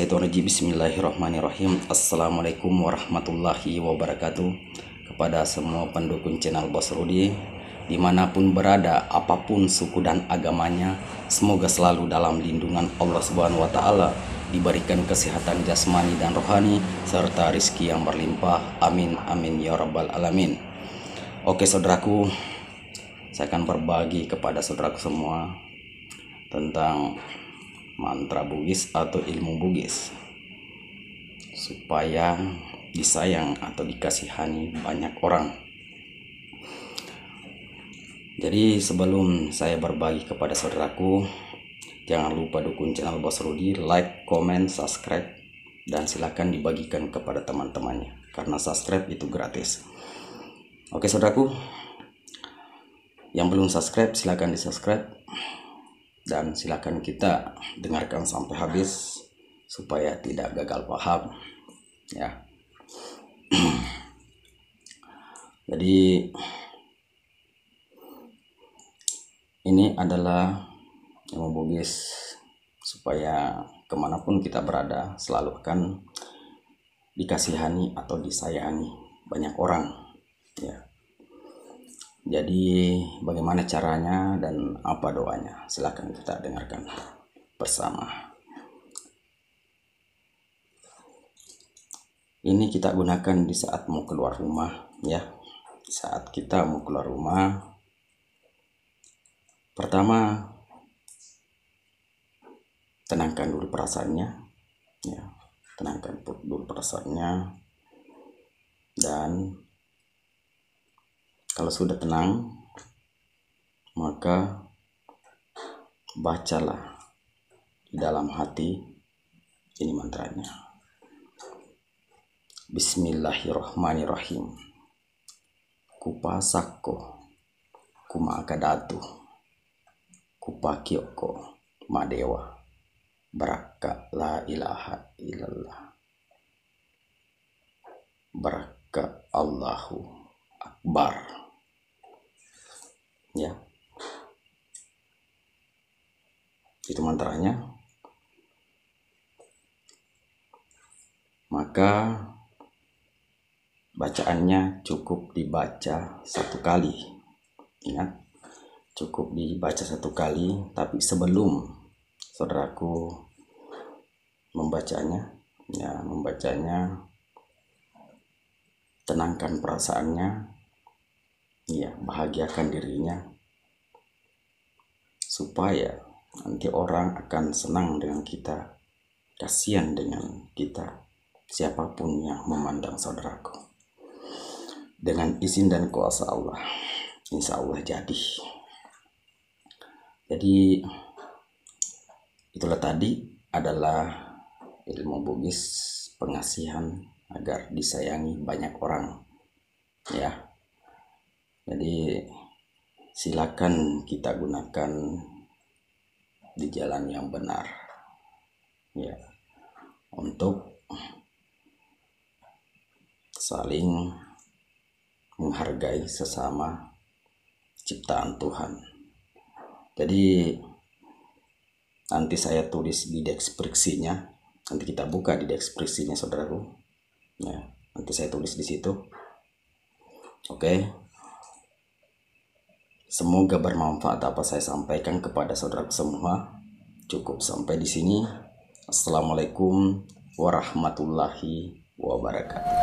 Minasyaitonirrajim. Bismillahirrahmanirrahim. Assalamualaikum warahmatullahi wabarakatuh. Kepada semua pendukung channel Bos Rudi, dimanapun berada, apapun suku dan agamanya, semoga selalu dalam lindungan Allah Subhanahu wa Ta'ala, diberikan kesehatan jasmani dan rohani, serta rizki yang berlimpah. Amin amin ya rabbal alamin. Oke saudaraku, saya akan berbagi kepada saudaraku semua tentang mantra Bugis atau ilmu Bugis supaya disayang atau dikasihani banyak orang. Jadi sebelum saya berbagi kepada saudaraku, jangan lupa dukung channel Bos Rudi, like, comment, subscribe, dan silakan dibagikan kepada teman-temannya karena subscribe itu gratis. Oke saudaraku, yang belum subscribe silakan di subscribe, dan silakan kita dengarkan sampai habis supaya tidak gagal paham ya. Jadi ini adalah ilmu Bugis supaya kemanapun kita berada selalu akan dikasihani atau disayangi banyak orang ya. Jadi bagaimana caranya dan apa doanya? Silakan kita dengarkan bersama. Ini kita gunakan di saat mau keluar rumah ya. Saat kita mau keluar rumah, pertama tenangkan dulu perasaannya ya. Tenangkan dulu perasaannya, dan kalau sudah tenang, maka bacalah di dalam hati ini mantranya. Bismillahirrahmanirrahim. Kupasakko, kumakadatu, kupakioko, madewa, baraka la ilaha illallah, baraka Allahu Akbar. Ya, itu mantranya. Maka bacaannya cukup dibaca satu kali. Ingat, cukup dibaca satu kali. Tapi sebelum saudaraku membacanya, tenangkan perasaannya. Ya, bahagiakan dirinya supaya nanti orang akan senang dengan kita, kasihan dengan kita, siapapun yang memandang saudaraku. Dengan izin dan kuasa Allah, insya Allah jadi. Jadi itulah tadi adalah ilmu Bugis pengasihan agar disayangi banyak orang ya. Jadi silakan kita gunakan di jalan yang benar ya, untuk saling menghargai sesama ciptaan Tuhan. Jadi nanti saya tulis di deskripsinya, nanti kita buka di deskripsinya saudaraku ya, nanti saya tulis di situ. Oke. Semoga bermanfaat apa saya sampaikan kepada saudara semua. Cukup sampai di sini. Assalamualaikum warahmatullahi wabarakatuh.